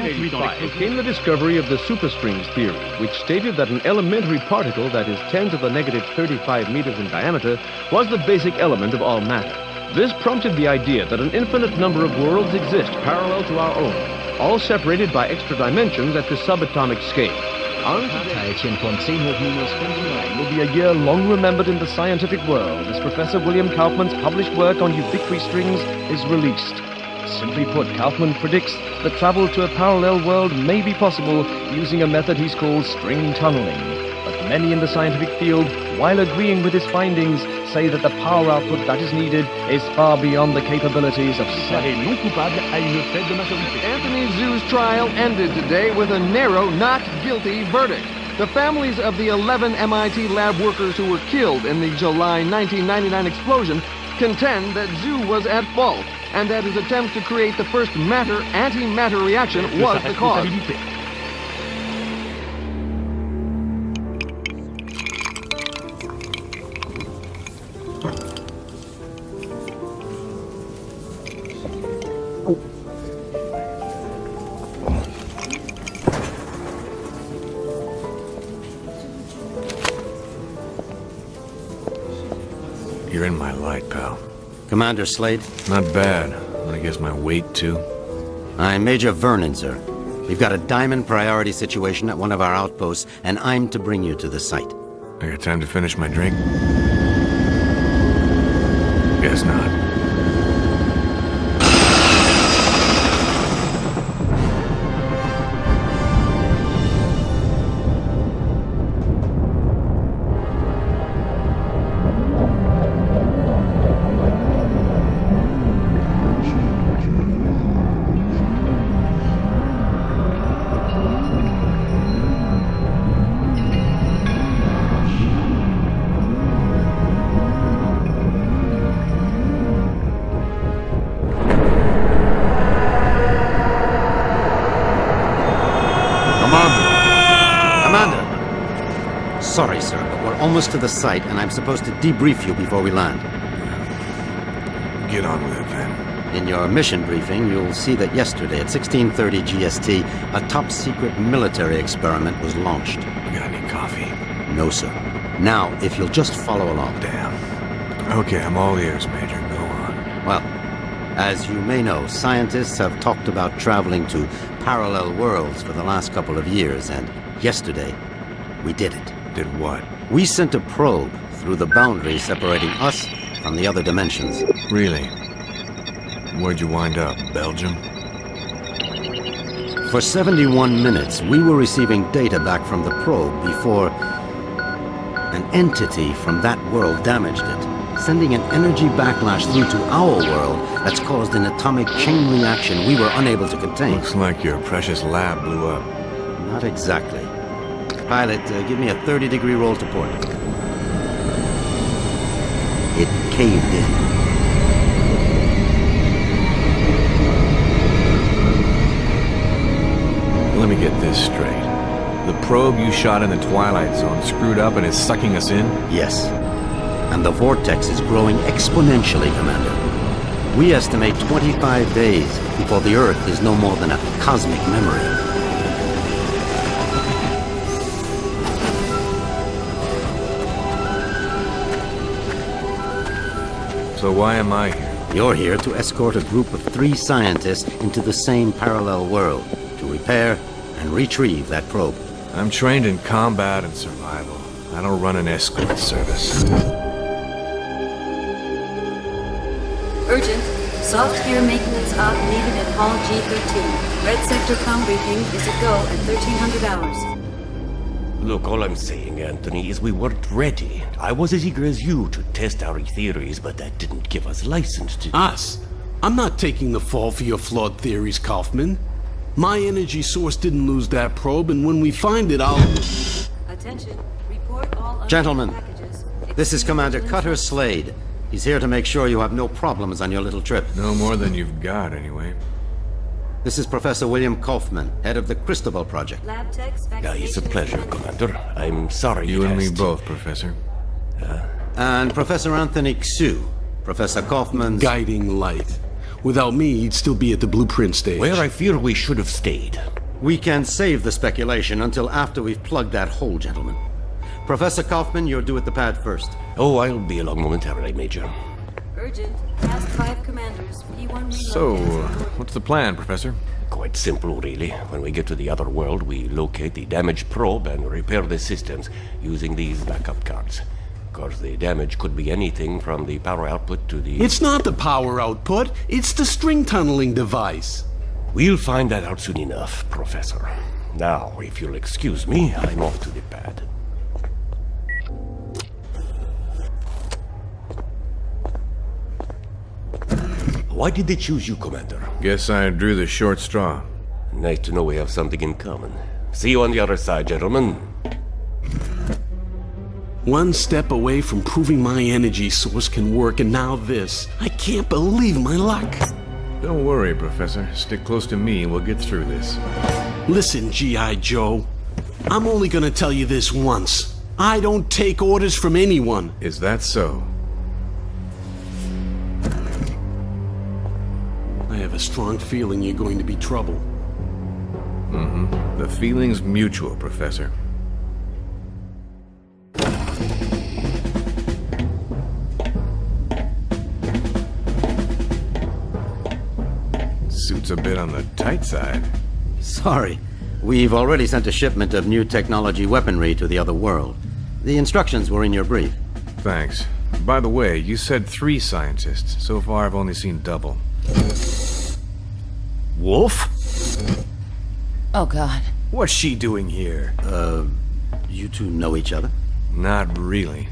1985 came the discovery of the superstrings theory, which stated that an elementary particle that is 10 to the negative 35 meters in diameter was the basic element of all matter. This prompted the idea that an infinite number of worlds exist parallel to our own, all separated by extra dimensions at the subatomic scale. On today, 10.10 will be a year long remembered in the scientific world as Professor William Kaufman's published work on ubiquitous strings is released. Simply put, Kaufman predicts that travel to a parallel world may be possible using a method he's called string tunneling. But many in the scientific field, while agreeing with his findings, say that the power output that is needed is far beyond the capabilities of science. Anthony Zhu's trial ended today with a narrow not guilty verdict. The families of the 11 MIT lab workers who were killed in the July 1999 explosion contend that Zhu was at fault, and that his attempt to create the first matter-antimatter reaction was the cause. You're in my light, pal. Commander Slade? Not bad. Wanna guess my weight, too? I'm Major Vernon, sir. We've got a diamond priority situation at one of our outposts, and I'm to bring you to the site. I got time to finish my drink? Guess not. Sorry, sir, but we're almost to the site, and I'm supposed to debrief you before we land. Get on with it, then. In your mission briefing, you'll see that yesterday at 16:30 GST, a top-secret military experiment was launched. You got any coffee? No, sir. Now, if you'll just follow along. Damn. Okay, I'm all ears, Major. Go on. Well, as you may know, scientists have talked about traveling to parallel worlds for the last couple of years, and yesterday, we did it. Did what? We sent a probe through the boundary separating us from the other dimensions. Really? Where'd you wind up? Belgium? For 71 minutes, we were receiving data back from the probe before an entity from that world damaged it, sending an energy backlash through to our world that's caused an atomic chain reaction we were unable to contain. Looks like your precious lab blew up. Not exactly. Pilot, give me a 30-degree roll to port. It caved in. Let me get this straight. The probe you shot in the Twilight Zone screwed up and is sucking us in? Yes. And the vortex is growing exponentially, Commander. We estimate 25 days before the Earth is no more than a cosmic memory. So why am I here? You're here to escort a group of 3 scientists into the same parallel world to repair and retrieve that probe. I'm trained in combat and survival. I don't run an escort service. Urgent. Soft gear maintenance op needed at Hall G13. Red Sector com briefing is a go at 1300 hours. Look, all I'm saying, Anthony, is we weren't ready. I was as eager as you to test our theories, but that didn't give us license to... Us? I'm not taking the fall for your flawed theories, Kaufman. My energy source didn't lose that probe, and when we find it, I'll... Attention. Report all Gentlemen, packages. this is Commander Cutter Slade. He's here to make sure you have no problems on your little trip. No more than you've got, anyway. This is Professor William Kaufman, head of the Cristobal Project. Lab techs, It's a pleasure, Commander. I'm sorry You and me asked. both, Professor. And Professor Anthony Xu, Professor Kaufman's... guiding light. Without me, he'd still be at the blueprint stage. Where I fear we should have stayed. We can save the speculation until after we've plugged that hole, gentlemen. Professor Kaufman, you're due at the pad first. Oh, I'll be along momentarily, Major. Urgent. Past 5 commanders. P1 reload. So, what's the plan, Professor? Quite simple, really. When we get to the other world, we locate the damaged probe and repair the systems using these backup cards. Of course, the damage could be anything from the power output to the... It's not the power output, it's the string tunneling device. We'll find that out soon enough, Professor. Now, if you'll excuse me, I'm off to the pad. Why did they choose you, Commander? Guess I drew the short straw. Nice to know we have something in common. See you on the other side, gentlemen. One step away from proving my energy source can work, and now this. I can't believe my luck. Don't worry, Professor. Stick close to me and we'll get through this. Listen, G.I. Joe. I'm only gonna tell you this once. I don't take orders from anyone. Is that so? I have a strong feeling you're going to be trouble. The feeling's mutual, Professor. Suit's a bit on the tight side. Sorry. We've already sent a shipment of new technology weaponry to the other world. The instructions were in your brief. Thanks. By the way, you said 3 scientists. So far, I've only seen double. Wolf? Oh, God. What's she doing here? You two know each other? Not really.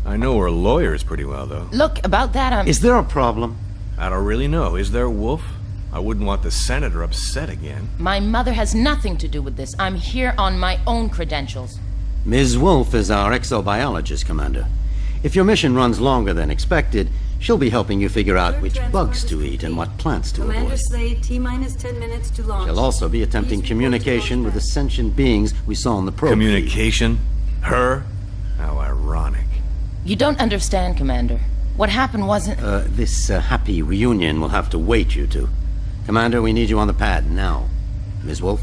I know her lawyers pretty well, though. Look, about that, Is there a problem? I don't really know. Is there, Wolf? I wouldn't want the senator upset again. My mother has nothing to do with this. I'm here on my own credentials. Ms. Wolf is our exobiologist, Commander. If your mission runs longer than expected, she'll be helping you figure out which bugs to eat and what plants to Commander avoid. Slade, T-minus 10 minutes to launch. She'll also be attempting Please report to communication with the launch pad. sentient beings we saw on the probe. Communication? Her? How ironic. You don't understand, Commander. What happened wasn't... This happy reunion will have to wait, you two. Commander, we need you on the pad now. Ms. Wolf?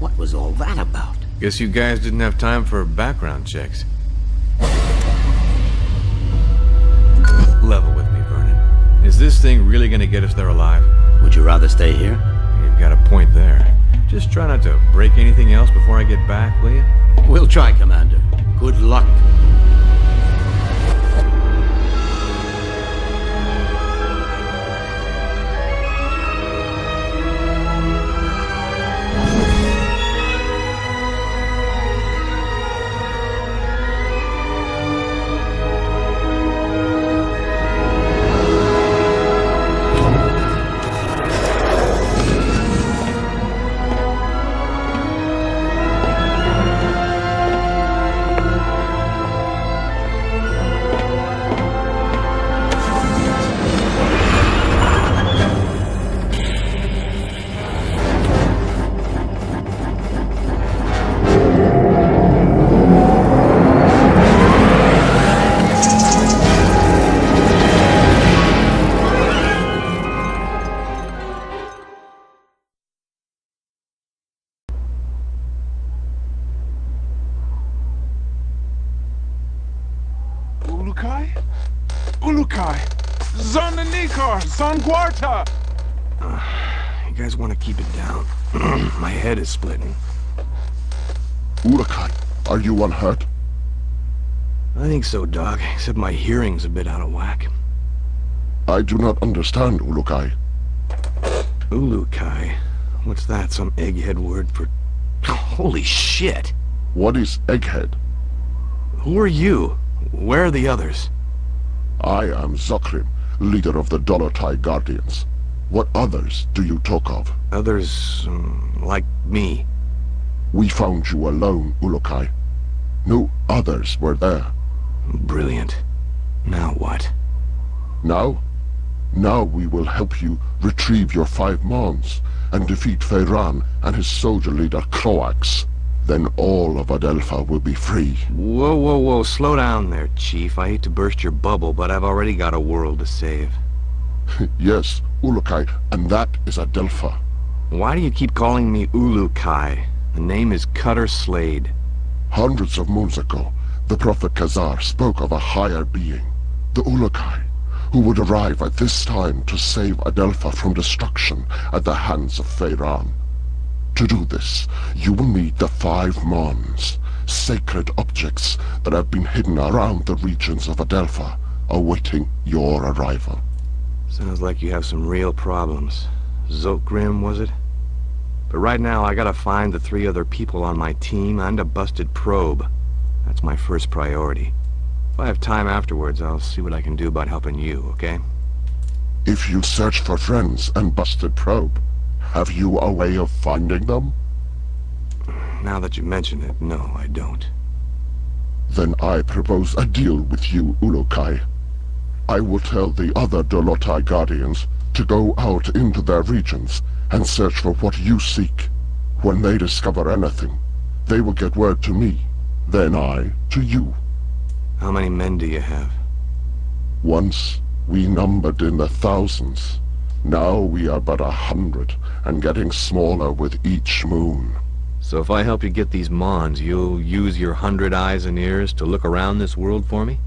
What was all that about? Guess you guys didn't have time for background checks. Level with me, Vernon. Is this thing really gonna get us there alive? Would you rather stay here? You've got a point there. Just try not to break anything else before I get back, will you? We'll try, Commander. Good luck. Ulukai! Zonanikar! Zonguarta! You guys want to keep it down. My head is splitting. Ulukai, are you unhurt? I think so, Dog, except my hearing's a bit out of whack. I do not understand, Ulukai. Ulukai? What's that, some egghead word for... Holy shit! What is Egghead? Who are you? Where are the others? I am Zokrim, leader of the Dolotai Guardians. What others do you talk of? Others, like me. We found you alone, Ulukai. No others were there. Brilliant. Now what? Now? Now we will help you retrieve your 5 Mons and defeat Feyran and his soldier leader Croax. Then all of Adelpha will be free. Whoa, whoa, whoa, slow down there, Chief. I hate to burst your bubble, but I've already got a world to save. Yes, Ulukai, and that is Adelpha. Why do you keep calling me Ulukai? The name is Cutter Slade. Hundreds of moons ago, the Prophet Khazar spoke of a higher being, the Ulukai, who would arrive at this time to save Adelpha from destruction at the hands of Feyran. To do this, you will need the 5 Mons, sacred objects that have been hidden around the regions of Adelpha, awaiting your arrival. Sounds like you have some real problems. Zotgrim, was it? But right now, I gotta find the 3 other people on my team and a busted probe. That's my first priority. If I have time afterwards, I'll see what I can do about helping you, okay? If you search for friends and busted probe, have you a way of finding them? Now that you mention it, no, I don't. Then I propose a deal with you, Ulukai. I will tell the other Dolotai Guardians to go out into their regions and search for what you seek. When they discover anything, they will get word to me, then I to you. How many men do you have? Once we numbered in the thousands. Now we are but 100, and getting smaller with each moon. So if I help you get these Mons, you'll use your 100 eyes and ears to look around this world for me?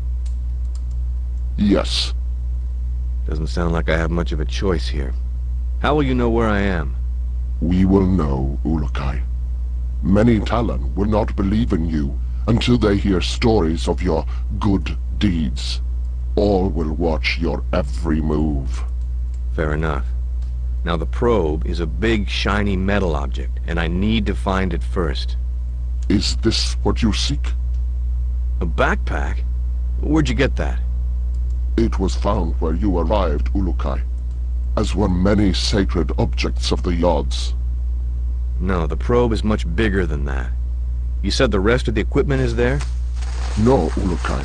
Yes. Doesn't sound like I have much of a choice here. How will you know where I am? We will know, Ulukai. Many Talon will not believe in you until they hear stories of your good deeds. All will watch your every move. Fair enough. Now the probe is a big, shiny metal object, and I need to find it first. Is this what you seek? A backpack? Where'd you get that? It was found where you arrived, Ulukai, as were many sacred objects of the Yods. No, the probe is much bigger than that. You said the rest of the equipment is there? No, Ulukai.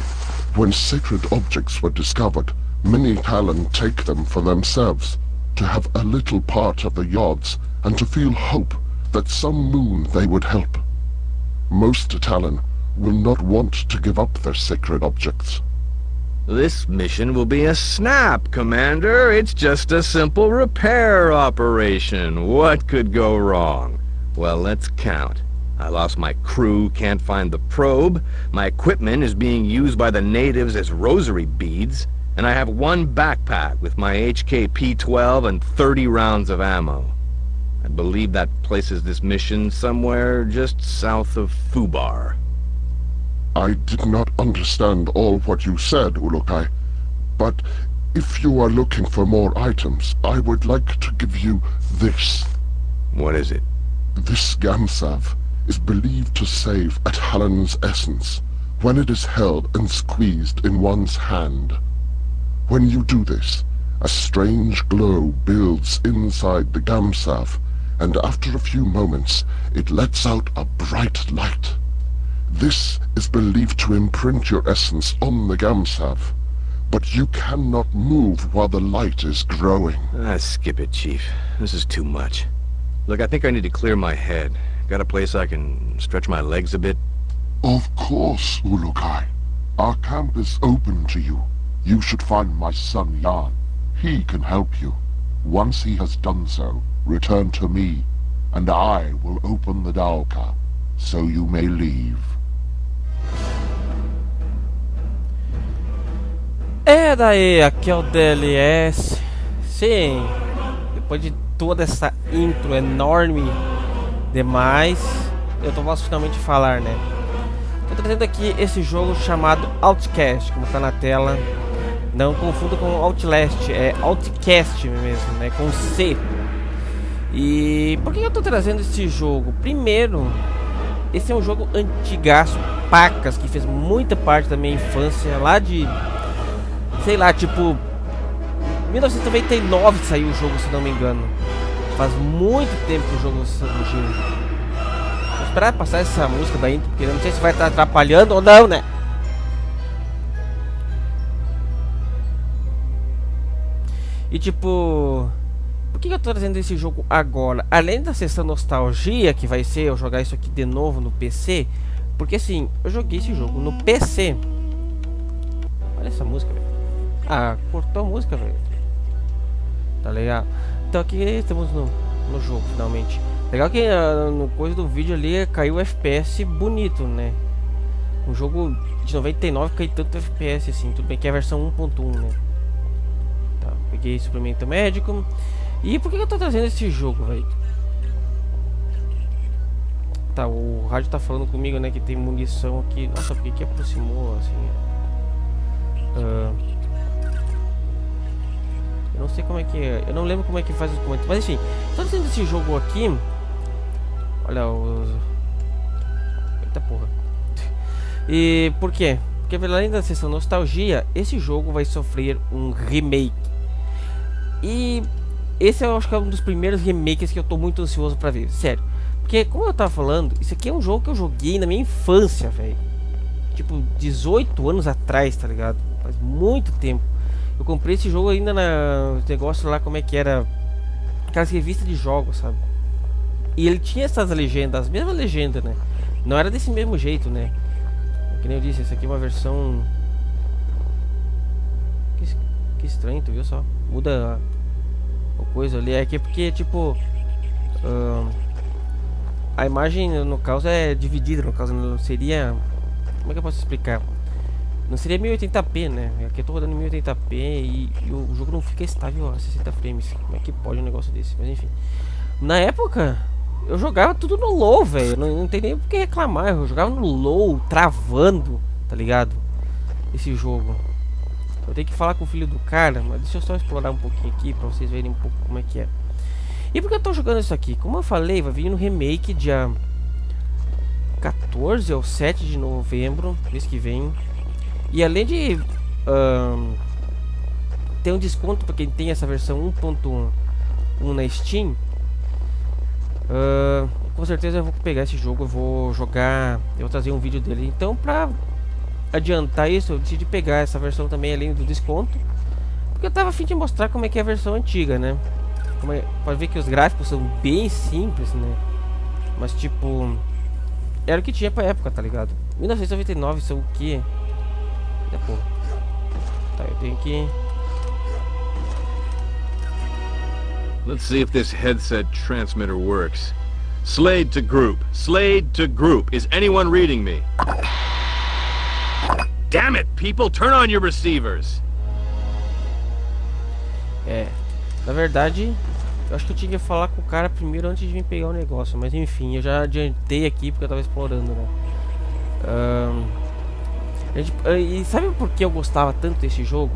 When sacred objects were discovered, many Talon take them for themselves, to have a little part of the Yods, and to feel hope that some moon they would help. Most Talon will not want to give up their sacred objects. This mission will be a snap, Commander. It's just a simple repair operation. What could go wrong? Well, let's count. I lost my crew, can't find the probe, my equipment is being used by the natives as rosary beads, and I have 1 backpack with my HK-P-12 and 30 rounds of ammo. I believe that places this mission somewhere just south of Fubar. I did not understand all what you said, Ulukai, but if you are looking for more items, I would like to give you this. What is it? This Gamsav is believed to save a Talon's essence when it is held and squeezed in one's hand. When you do this, a strange glow builds inside the Gamsav, and after a few moments, it lets out a bright light. This is believed to imprint your essence on the Gamsav, but you cannot move while the light is growing. Skip it, Chief. This is too much. Look, I think I need to clear my head. Got a place I can stretch my legs a bit? Of course, Ulukai. Our camp is open to you. You should find my son Jan. He can help you. Once he has done so, return to me, and I will open the Dalka, so you may leave. Daí, aqui é o DLS. Sim, depois de toda essa intro enorme demais, eu posso finalmente falar, né? Tô trazendo aqui esse jogo chamado Outcast, como tá na tela. Não confunda com Outlast, é Outcast mesmo, né? Com C. E por que eu tô trazendo esse jogo? Primeiro, esse é um jogo antigaço, pacas, que fez muita parte da minha infância, lá de, sei lá, tipo 1999 saiu o jogo, se não me engano. Faz muito tempo que o jogo surgiu. Vou esperar passar essa música da intro, porque eu não sei se vai estar atrapalhando ou não, né? E tipo, por que eu tô trazendo esse jogo agora? Além da sessão nostalgia, que vai ser eu jogar isso aqui de novo no PC. Porque assim, eu joguei esse jogo no PC. Olha essa música, velho. Ah, cortou a música, velho. tá ligado? Então aqui estamos no jogo, finalmente. Legal que no coisa do vídeo ali caiu o FPS bonito, né? Um jogo de 99 caiu tanto FPS assim, tudo bem que é a versão 1.1, né? Tá, peguei suplemento médico. E por que eu tô trazendo esse jogo, velho? Tá, o rádio tá falando comigo, né, que tem munição aqui. Nossa, por que aproximou, assim? Eu não sei como é que é. Eu não lembro como é que faz os comentários. Mas enfim, tô trazendo esse jogo aqui. Olha os... Eita porra. E por quê? Porque além da sessão nostalgia, esse jogo vai sofrer um remake. E esse eu acho que é um dos primeiros remakes que eu tô muito ansioso pra ver, sério. Porque, como eu tava falando, isso aqui é um jogo que eu joguei na minha infância, velho. Tipo, 18 anos atrás, tá ligado? Faz muito tempo. Eu comprei esse jogo ainda na negócio lá, como é que era? Aquelas revistas de jogos, sabe? E ele tinha essas legendas, as mesmas legendas, né? Não era desse mesmo jeito, né? Que nem eu disse, essa aqui é uma versão... Que estranho, tu viu só? Muda a coisa ali. É que porque, tipo... a imagem, no caso, é dividida. No caso, não seria... Como é que eu posso explicar? Não seria 1080p, né? Aqui eu tô rodando em 1080p e o jogo não fica estável a 60 frames. Como é que pode um negócio desse? Mas enfim. Na época, eu jogava tudo no low, velho. Não tem nem por que reclamar. Eu jogava no low, travando, tá ligado? Esse jogo. Eu tenho que falar com o filho do cara, mas deixa eu só explorar um pouquinho aqui pra vocês verem um pouco como é que é. E por que eu tô jogando isso aqui? Como eu falei, vai vir no remake dia 14 ou 7 de novembro, mês que vem. E além de ter um desconto para quem tem essa versão 1.1 na Steam, com certeza eu vou pegar esse jogo, eu vou jogar, eu vou trazer um vídeo dele. Então, pra adiantar isso, eu decidi pegar essa versão também além do desconto, porque eu tava a fim de mostrar como é que é a versão antiga, né? Pode ver que os gráficos são bem simples, né? Mas tipo, era o que tinha pra época, tá ligado? 1999 são o que? Pô. Tá, eu tenho que... Let's see if this headset transmitter works. Slade to group. Slade to group. Is anyone reading me? Damn it, people! Turn on your receivers! Na verdade, eu acho que eu tinha que falar com o cara primeiro antes de vir pegar o negócio. Mas enfim, eu já adiantei aqui porque eu tava explorando, né? E sabe por que eu gostava tanto desse jogo?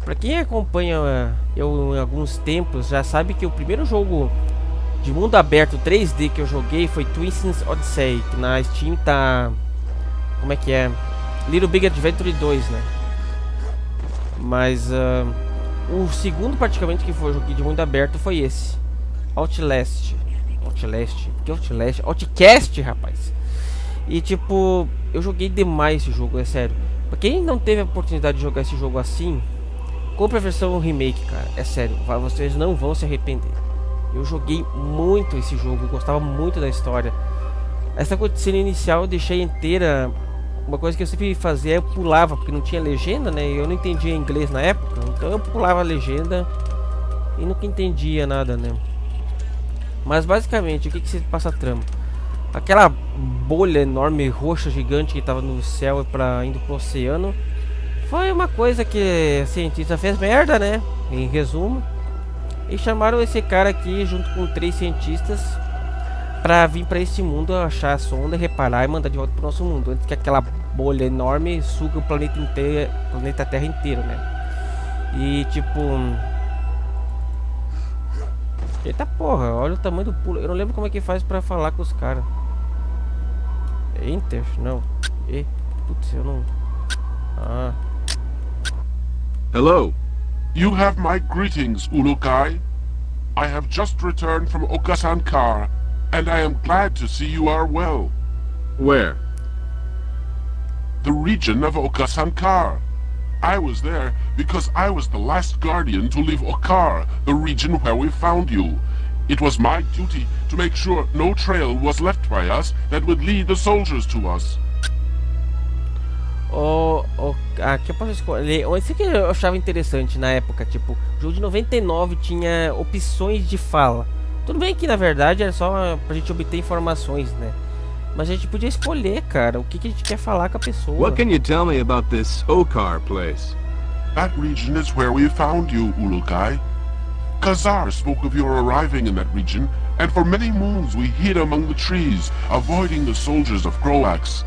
Pra quem acompanha eu em alguns tempos, já sabe que o primeiro jogo de mundo aberto 3D que eu joguei foi Twisted Odyssey, que na Steam tá... Como é que é? Little Big Adventure 2, né? Mas o segundo praticamente que foi joguei de mundo aberto foi esse, Outlast. Que Outlast? Outcast, rapaz. E tipo, eu joguei demais esse jogo, é sério. Pra quem não teve a oportunidade de jogar esse jogo assim, compre a versão remake, cara. É sério, vocês não vão se arrepender. Eu joguei muito esse jogo, gostava muito da história. Essa cutscene inicial eu deixei inteira. Uma coisa que eu sempre fazia, eu pulava, porque não tinha legenda, né? Eu não entendia inglês na época, então eu pulava a legenda e nunca entendia nada, né? Mas basicamente, o que se passa a trama? Aquela bolha enorme, roxa, gigante que estava no céu indo pro oceano, foi uma coisa que a cientista fez merda, né? Em resumo. E chamaram esse cara aqui junto com 3 cientistas pra vir pra esse mundo, achar a sonda, reparar e mandar de volta pro nosso mundo, antes que aquela bolha enorme suga o planeta inteiro, planeta Terra inteiro, né? E tipo... Eita porra, olha o tamanho do pulo. Eu não lembro como é que faz pra falar com os caras. Enter? Não. Putz, eu não... Ah. Hello. You have my greetings, Ulukai. I have just returned from Okasankar, and I am glad to see you are well. Where? The region of Okasankar. I was there because I was the last guardian to leave Okar, the region where we found you. It was my duty to make sure no trail was left by us that would lead the soldiers to us. aqui eu posso escolher. Isso que eu achava interessante na época, tipo, o jogo de 99 tinha opções de fala. Tudo bem que na verdade era só pra gente obter informações, né? Mas a gente podia escolher, cara, o que a gente quer falar com a pessoa. What can you tell me about this Okar place? That region is where we found you, Ulukai. Khazar spoke of your arriving in that region, and for many moons we hid among the trees, avoiding the soldiers of Croax.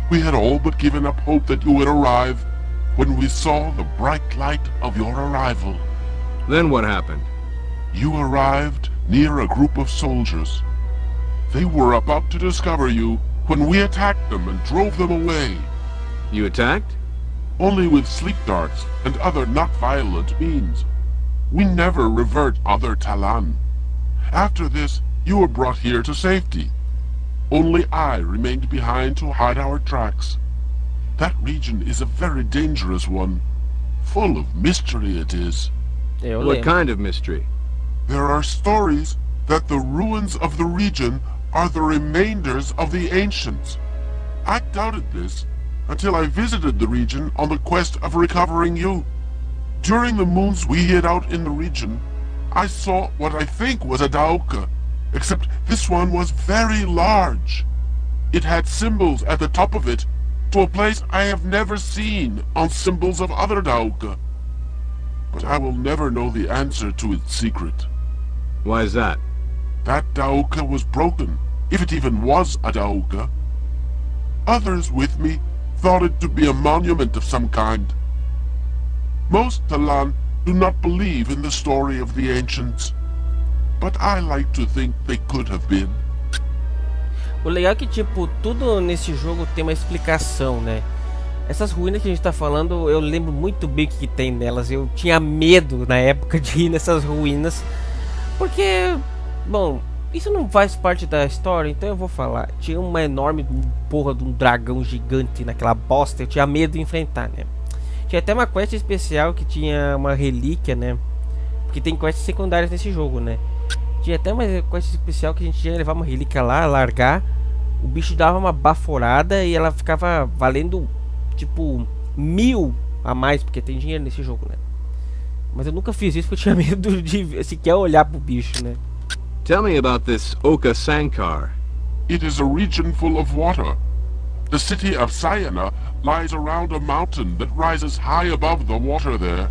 We had all but given up hope that you would arrive when we saw the bright light of your arrival. Then what happened? You arrived near a group of soldiers. They were about to discover you when we attacked them and drove them away. You attacked? Only with sleep darts and other not violent means. We never revert other Talan. After this, you were brought here to safety. Only I remained behind to hide our tracks. That region is a very dangerous one. Full of mystery it is. What kind of mystery? There are stories that the ruins of the region are the remainders of the ancients. I doubted this until I visited the region on the quest of recovering you. During the moons we hid out in the region, I saw what I think was a Dauka, except this one was very large. It had symbols at the top of it to a place I have never seen on symbols of other Dauka. But I will never know the answer to its secret. Why is that? That Dauka was broken, if it even was a Dauka. Others with me thought it to be a monument of some kind. Most Talan do not believe in the story of the ancients, but I like to think they could have been. O legal é que, tipo, tudo nesse jogo tem uma explicação, né? Essas ruínas que a gente tá falando, eu lembro muito bem o que tem nelas. Eu tinha medo na época de ir nessas ruínas, porque, bom, isso não faz parte da história, então eu vou falar. Tinha uma enorme porra de um dragão gigante naquela bosta, eu tinha medo de enfrentar, né? Tinha até uma quest especial que tinha uma relíquia, né? Porque tem quests secundárias nesse jogo, né? Tinha até uma quest especial que a gente tinha que levar uma relíquia lá, largar. O bicho dava uma baforada e ela ficava valendo, tipo, 1000 a mais, porque tem dinheiro nesse jogo, né? Mas eu nunca fiz isso porque eu tinha medo de sequer olhar pro bicho, né? Tell me about this Oka Sankar. It is a region full of water. The city of Sayana lies around a mountain that rises high above the water there.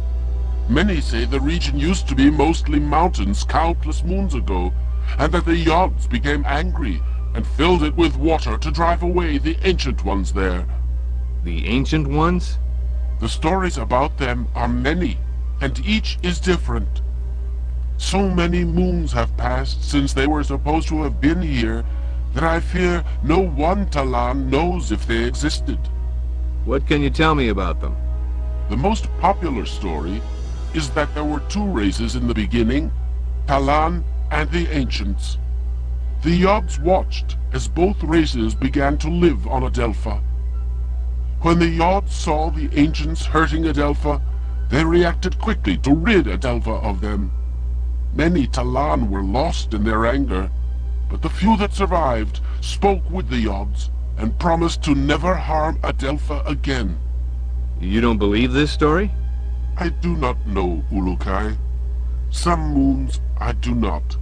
Many say the region used to be mostly mountains countless moons ago, and that the Yods became angry and filled it with water to drive away the ancient ones there. The ancient ones? The stories about them are many, and each is different. So many moons have passed since they were supposed to have been here that I fear no one Talan knows if they existed. What can you tell me about them? The most popular story is that there were two races in the beginning, Talan and the Ancients. The Yods watched as both races began to live on Adelpha. When the Yods saw the Ancients hurting Adelpha, they reacted quickly to rid Adelpha of them. Many Talan were lost in their anger, but the few that survived spoke with the Yods and promised to never harm Adelpha again. You don't believe this story? I do not know, Ulukai. Some moons I do not.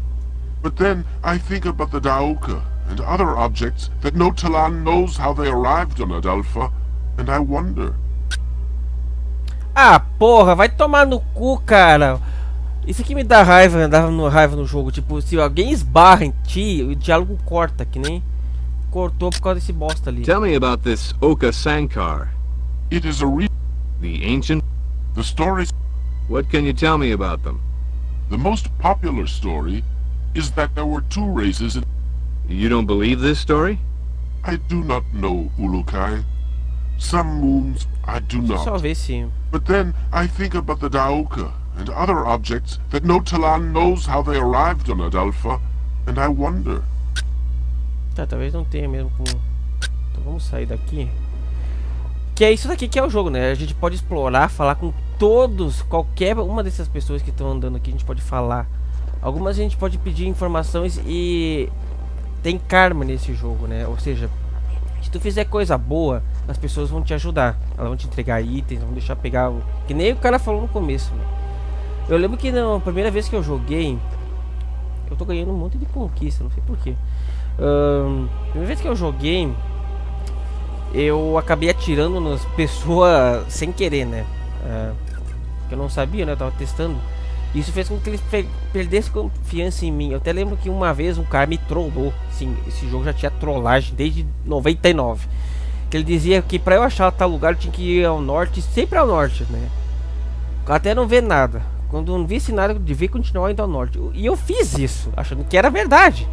But then I think about the Daoka and other objects that no Talan knows how they arrived on Adelpha, and I wonder. Ah, porra, vai tomar no cu, cara. Isso aqui me dá raiva, raiva no jogo. Tipo, se alguém esbarra em ti, o diálogo corta, que nem cortou por causa desse bosta ali. Tell me about this Oka Sankar. It is a The ancient? The stories. What can you tell me about them? The most popular story is that there were two races in... You don't believe this story? I do not know, Ulukai. Some moons I do Deixa eu só not. ver se... But then I think about the Daoka and other objects that no Talan knows how they arrived on Adelpha, and I wonder. Tá, talvez não tenha mesmo como... Então vamos sair daqui. Que é isso daqui que é o jogo, né? A gente pode explorar, falar com todos, qualquer uma dessas pessoas que estão andando aqui, a gente pode falar. Algumas a gente pode pedir informações e tem karma nesse jogo, né? Ou seja, se tu fizer coisa boa, as pessoas vão te ajudar. Elas vão te entregar itens, vão deixar pegar... Que nem o cara falou no começo, né? Eu lembro que na primeira vez que eu joguei... Eu tô ganhando um monte de conquista, não sei porquê. Primeira vez que eu joguei... Eu acabei atirando nas pessoas sem querer, né? Que eu não sabia, né? Eu tava testando. Isso fez com que ele perdesse confiança em mim. Eu até lembro que uma vez um cara me trollou. Sim, esse jogo já tinha trollagem desde 99. Que ele dizia que pra eu achar tal lugar eu tinha que ir ao norte, sempre ao norte, né? Até não ver nada. Quando não visse nada, eu devia continuar indo ao norte. E eu fiz isso, achando que era verdade.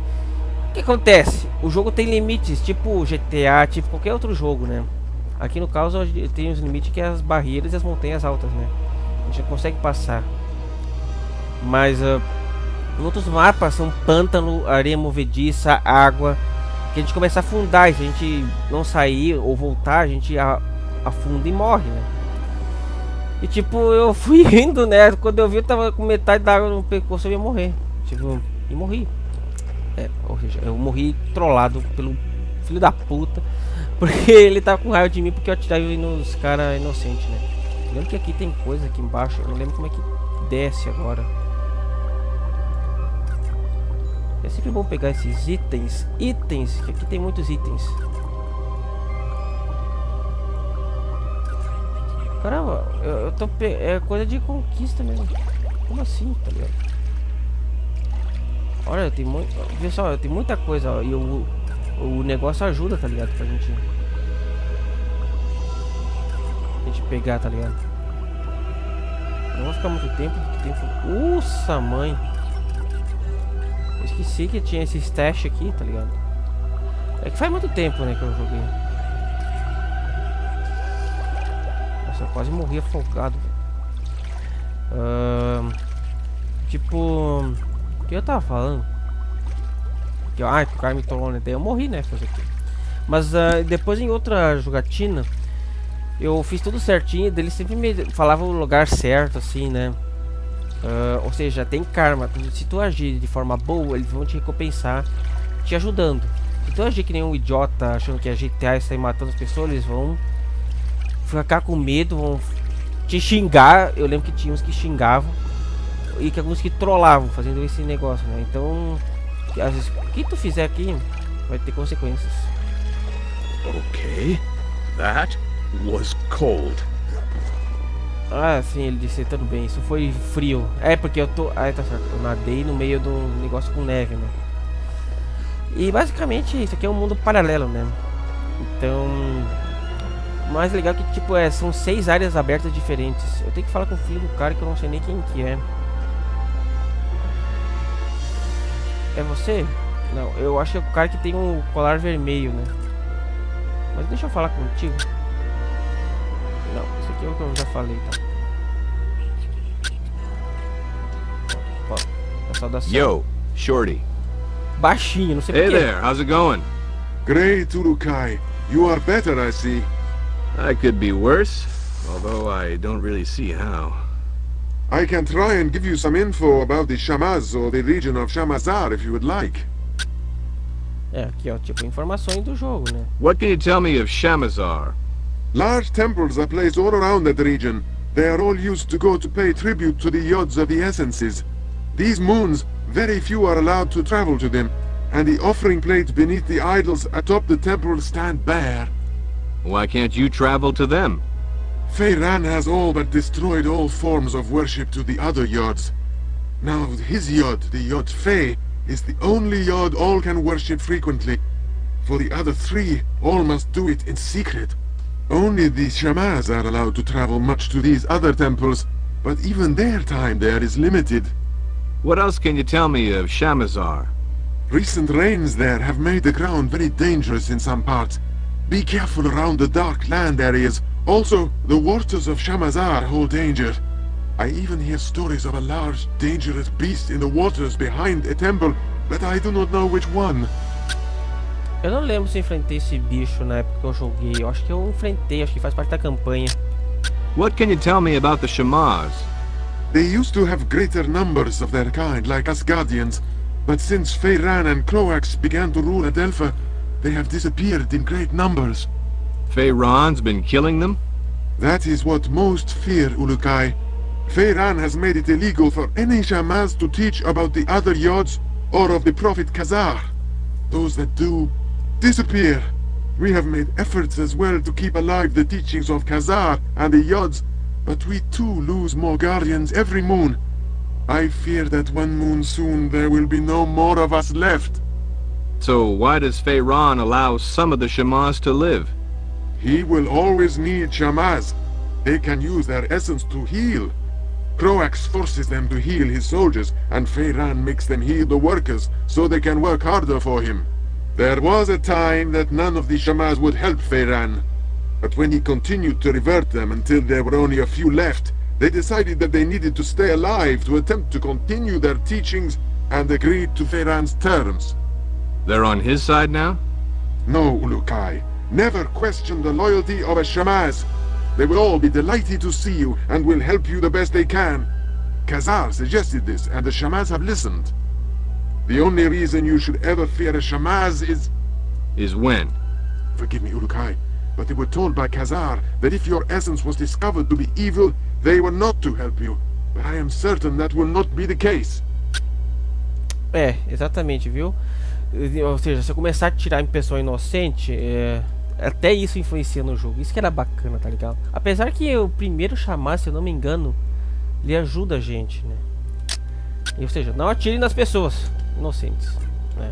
O que acontece? O jogo tem limites, tipo GTA, tipo qualquer outro jogo, né? Aqui no caso tem os limites que é as barreiras e as montanhas altas, né? A gente não consegue passar. Mas em outros mapas são pântano, areia movediça, água, que a gente começa a afundar. E se a gente não sair ou voltar, a gente afunda e morre, né? E tipo, eu fui indo, né? Quando eu vi, eu tava com metade da água no pescoço, eu ia morrer. Tipo, e morri. Ou seja, eu morri trollado pelo filho da puta, porque ele tava com raiva de mim porque eu atirava nos caras inocentes, né? Eu lembro que aqui tem coisa aqui embaixo, eu não lembro como é que desce agora. É sempre bom pegar esses itens, que aqui tem muitos itens. Caramba, eu tô é coisa de conquista mesmo. Como assim, tá ligado? Olha, tem muito, pessoal, tem muita coisa, ó, e o negócio ajuda, tá ligado, pra gente pegar, tá ligado? Não vou ficar muito tempo, porque tem... Nossa, mãe! Eu esqueci que tinha esse stash aqui, tá ligado? É que faz muito tempo, né, que eu joguei. Nossa, eu quase morri afogado. Tipo... O que eu tava falando? Que o cara me trollou, né? Daí eu morri, né? Mas depois em outra jogatina eu fiz tudo certinho. Ele sempre me falava o lugar certo, assim, né? Ou seja, tem karma. Se tu agir de forma boa, eles vão te recompensar, te ajudando. Se tu agir que nem um idiota, achando que é GTA e sair matando as pessoas, eles vão ficar com medo, vão te xingar. Eu lembro que tinha uns que xingavam e que alguns que trollavam fazendo esse negócio, né? Então, às vezes, o que tu fizer aqui vai ter consequências. Okay, that was cold. Ah, sim, ele disse, tudo bem, isso foi frio. É porque eu tô... Ah, tá certo, eu nadei no meio de um negócio com neve, né? E basicamente isso aqui é um mundo paralelo, né? Então... O mais legal é que, tipo, são 6 áreas abertas diferentes. Eu tenho que falar com o filho do cara que eu não sei nem quem que é. É você? Não, eu acho que é o cara que tem um colar vermelho, né? Mas deixa eu falar contigo. Não, esse aqui é o que eu já falei, tá? Ó, a saudação. Yo, Shorty. Baixinho, não sei Hey porquê. there, how's it going? Great, Urukai. You are better, I see. I could be worse, although I don't really see how. I can try and give you some info about the Shamaz or the region of Shamazar if you would like. É, aqui ó, tipo, informações do jogo, né? What can you tell me of Shamazar? Large temples are placed all around that region. They are all used to go to pay tribute to the yods of the essences. These moons, very few are allowed to travel to them, and the offering plates beneath the idols atop the temple stand bare. Why can't you travel to them? Feyran has all but destroyed all forms of worship to the other yods. Now his yod, the yod Fey, is the only yod all can worship frequently. For the other 3, all must do it in secret. Only the Shamaz are allowed to travel much to these other temples, but even their time there is limited. What else can you tell me of Shamazar? Recent rains there have made the ground very dangerous in some parts. Be careful around the dark land areas. Also, the waters of Shamazar hold danger. I even hear stories of a large, dangerous beast in the waters behind a temple, but I do not know which one. Eu não lembro se eu enfrentei esse bicho na época que eu joguei. Eu acho que eu enfrentei, acho que faz parte da campanha. What can you tell me about the Shamaz? They used to have greater numbers of their kind, like Asgardians, but since Feyran and Croax began to rule Adelpha, they have disappeared in great numbers. Feyron's been killing them? That is what most fear, Ulukai. Feyran has made it illegal for any shamans to teach about the other Yods or of the Prophet Khazar. Those that do disappear. We have made efforts as well to keep alive the teachings of Khazar and the Yods, but we too lose more guardians every moon. I fear that one moon soon there will be no more of us left. So why does Feyron allow some of the shamans to live? He will always need shamans. They can use their essence to heal. Croax forces them to heal his soldiers, and Feyran makes them heal the workers so they can work harder for him. There was a time that none of the shamans would help Feyran, but when he continued to revert them until there were only a few left, they decided that they needed to stay alive to attempt to continue their teachings and agreed to Feyran's terms. They're on his side now? No, Ulukai. Never question the loyalty of a shamaz. They will all be delighted to see you and will help you the best they can. Khazar suggested this, and the shamaz have listened. The only reason you should ever fear a shamaz is... Is when? Forgive me, Ulukai, but they were told by Khazar that if your essence was discovered to be evil, they were not to help you. But I am certain that will not be the case. É, exatamente, viu? Ou seja, se eu começar a tirar em pessoa inocente, até isso influencia no jogo. Isso que era bacana, tá ligado? Apesar que o primeiro chamar, se eu não me engano, ele ajuda a gente, né? Ou seja, não atire nas pessoas inocentes, né?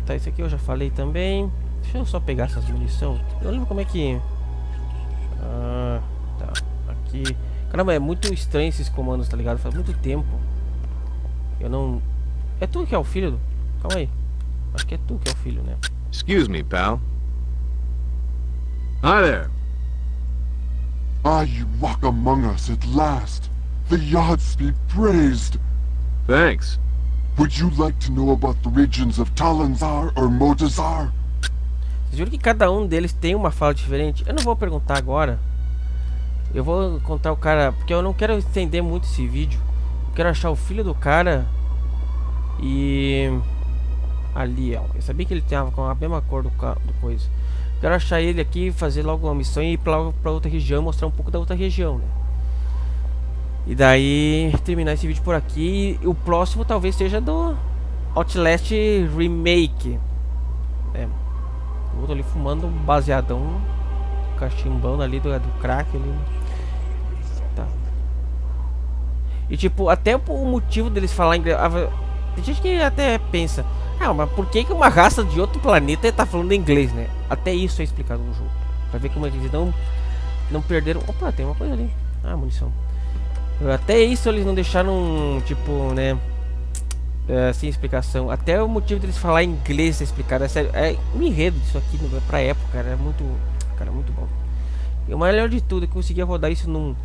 Tá, isso aqui eu já falei também. Deixa eu só pegar essas munição. Eu não lembro como é que... Ah, tá. Aqui... Caramba, é muito estranho esses comandos, tá ligado? Faz muito tempo. Eu não... É tu que é o filho? Calma aí. Acho que é tu que é o filho, né? Excuse me, pal. Hi there. Ah, you walk among us at last. The Yods be praised. Thanks. Would you like to know about the regions of Talanzar or Motazar? Vocês viram que cada um deles tem uma fala diferente? Eu não vou perguntar agora. Eu vou contar o cara, porque eu não quero estender muito esse vídeo. Eu quero achar o filho do cara. E... ali, ó. Eu sabia que ele tava com a mesma cor do coisa. Eu quero achar ele aqui, fazer logo uma missão e ir pra outra região, mostrar um pouco da outra região, né? E daí terminar esse vídeo por aqui. E o próximo talvez seja do Outlast Remake. É. Eu tô ali fumando um baseadão, cachimbando ali do crack ali. Tá. E tipo, até o motivo deles falar inglês. Tem gente que até pensa, ah, mas por que uma raça de outro planeta tá falando inglês, né? Até isso é explicado no jogo. Pra ver como eles não perderam. Opa, tem uma coisa ali. Ah, munição. Até isso eles não deixaram, tipo, né? Sem explicação. Até o motivo deles falar inglês é explicado. É sério, é um enredo disso aqui pra época, cara. É muito. Cara, muito bom. E o melhor de tudo é que eu conseguia rodar isso num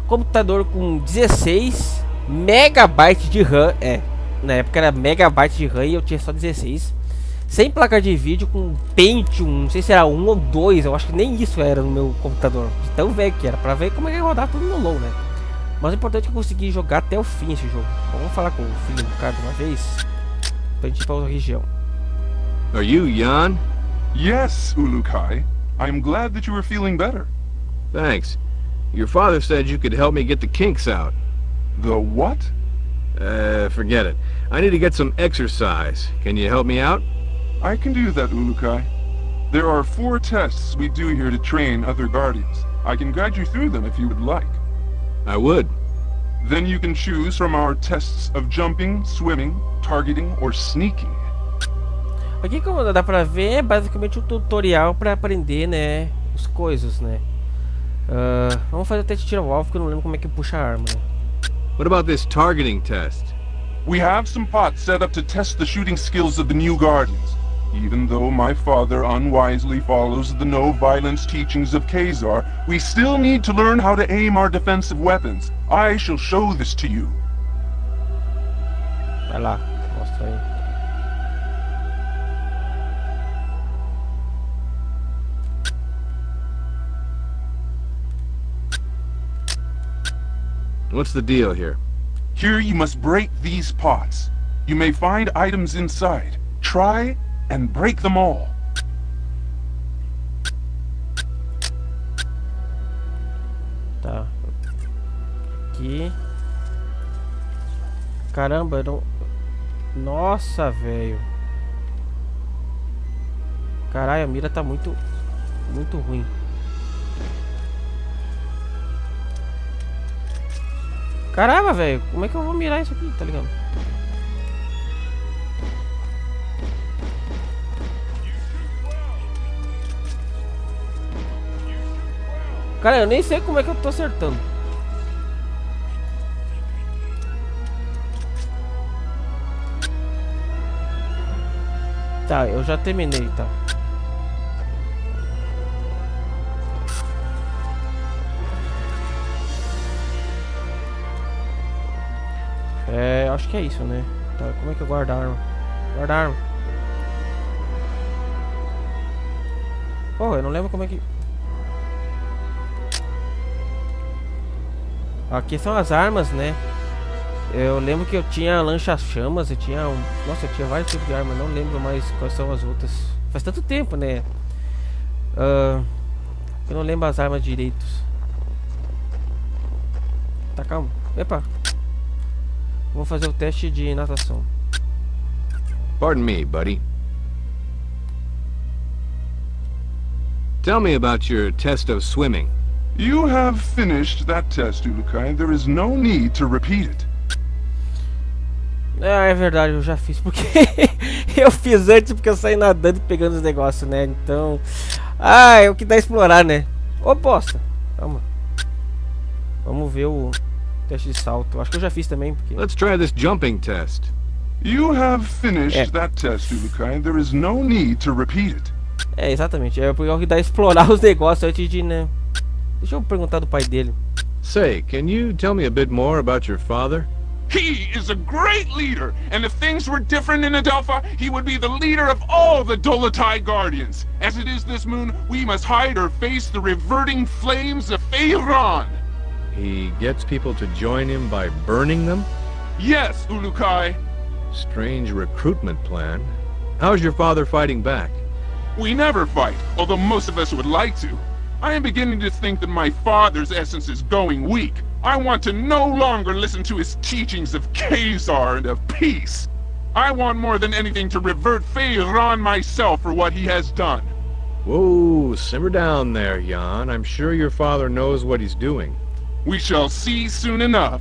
computador com 16 megabytes de RAM. Na época era megabytes de RAM e eu tinha só 16. Sem placa de vídeo, com Pentium, não sei se era 1 ou 2, eu acho que nem isso era no meu computador. De tão velho que era, pra ver como é que ia rodar tudo no low, né? Mas o importante é que eu consegui jogar até o fim esse jogo. Bom, vamos falar com o filho do cara de uma vez, pra gente ir pra outra região. Are you Jan? Yes, Ulukai. I'm glad that you are feeling better. Thanks. Your father said you could help me get the kinks out. The what? Forget it. I need to get some exercise. Can you help me out? I can do that, Ulukai. There are 4 tests we do here to train other guardians. I can guide you through them if you would like. I would. Then you can choose from our tests of jumping, swimming, targeting, or sneaking. Aqui, como dá pra ver, é basicamente um tutorial pra aprender, né, as coisas, né. Vamos fazer o teste de tiro ao alvo, porque eu não lembro como é que puxa a arma, né. What about this targeting test? We have some pots set up to test the shooting skills of the new guardians. Even though my father unwisely follows the no-violence teachings of Khazar, we still need to learn how to aim our defensive weapons. I shall show this to you. Vai lá, mostra aí. What's the deal here? Here you must break these pots. You may find items inside. Try and break them all. aqui. Caramba, eu não... Nossa, velho. Caralho, a mira tá muito ruim. Caramba, velho. Como é que eu vou mirar isso aqui, tá ligado? Cara, eu nem sei como é que eu tô acertando. Tá, eu já terminei, tá. Acho que é isso, né? Tá, como é que eu guardo a arma? Guarda a arma. Pô, eu não lembro como é que... Aqui são as armas, né? Eu lembro que eu tinha lança-chamas, eu tinha Nossa, eu tinha vários tipos de arma, não lembro mais quais são as outras. Faz tanto tempo, né? Eu não lembro as armas direitos. Tá, calma. Epa. Vou fazer o teste de natação. Pardon me, buddy. Tell me about your test of swimming. You have finished that test, Ulukai. There is no need to repeat it. É verdade, eu já fiz porque eu fiz antes porque eu saí nadando e pegando os negócios, né? Então, é o que dá a explorar, né? Ô, bosta. Calma. Vamos ver o teste de salto. Acho que eu já fiz também, porque... Let's try this jumping test. You have finished that test, Ulukai. There is no need to repeat it. É, exatamente. É o que dá a explorar os negócios antes de, né? Deixa eu perguntar do pai dele. Say, can you tell me a bit more about your father? He is a great leader, and if things were different in Adelpha, he would be the leader of all the Dolotai Guardians. As it is this moon, we must hide or face the reverting flames of Feiran. He gets people to join him by burning them? Yes, Ulukai. Strange recruitment plan. How's your father fighting back? We never fight, although most of us would like to. I am beginning to think that my father's essence is going weak. I want to no longer listen to his teachings of Khazar and of peace. I want more than anything to revert Feiran myself for what he has done. Whoa, simmer down there, Jan. I'm sure your father knows what he's doing. We shall see soon enough.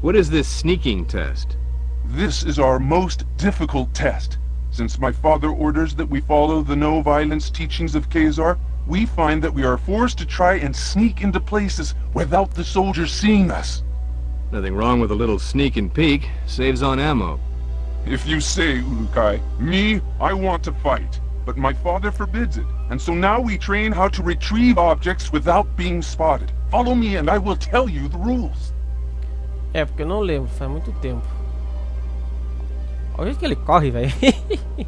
What is this sneaking test? This is our most difficult test. Since my father orders that we follow the no-violence teachings of Khazar, we find that we are forced to try and sneak into places without the soldiers seeing us. Nothing wrong with a little sneak and peek. Saves on ammo. If you say, Ulukai, me, I want to fight. But my father forbids it, and so now we train how to retrieve objects without being spotted. Follow me and I will tell you the rules. É, porque eu não lembro, faz muito tempo. Olha o jeito que ele corre, velho. Ele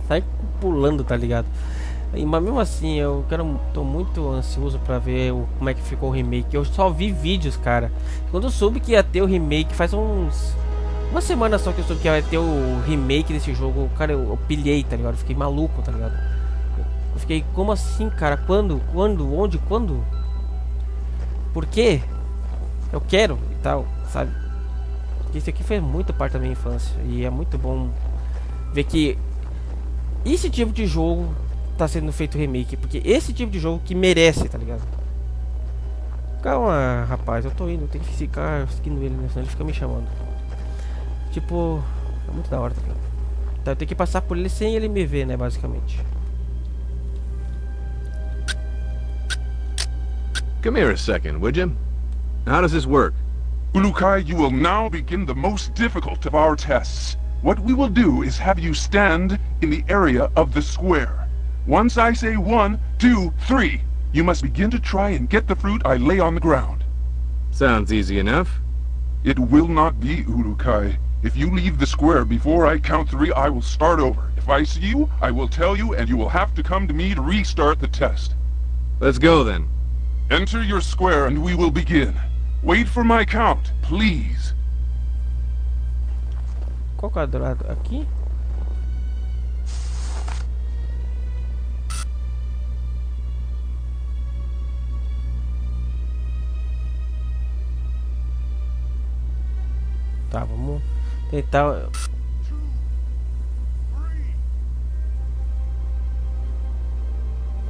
sai pulando, tá ligado? Mas mesmo assim, tô muito ansioso pra ver como é que ficou o remake. Eu só vi vídeos, cara. Quando eu soube que ia ter o remake, faz uma semana só que eu soube que ia ter o remake desse jogo, cara, eu pilhei, tá ligado? Eu fiquei maluco, tá ligado? Eu fiquei, como assim, cara? Quando? Onde? Quando? Por quê? Eu quero e tal, sabe? Isso aqui fez muito parte da minha infância. E é muito bom ver que esse tipo de jogo tá sendo feito remake. Porque esse tipo de jogo que merece, tá ligado? Calma, rapaz, eu tô indo. Tem que ficar seguindo ele, né? Senão ele fica me chamando. Tipo, é muito da hora, tá ligado? Então eu tenho que passar por ele sem ele me ver, né? Basicamente. Come here a second, would you? How does this work? Ulukai, you will now begin the most difficult of our tests. What we will do is have you stand in the area of the square. Once I say 1, 2, 3, you must begin to try and get the fruit I lay on the ground. Sounds easy enough. It will not be, Ulukai. If you leave the square before I count 3, I will start over. If I see you, I will tell you, and you will have to come to me to restart the test. Let's go then. Enter your square and we will begin. Wait for my count, please. Qual quadrado? Aqui? Tá, vamos tentar.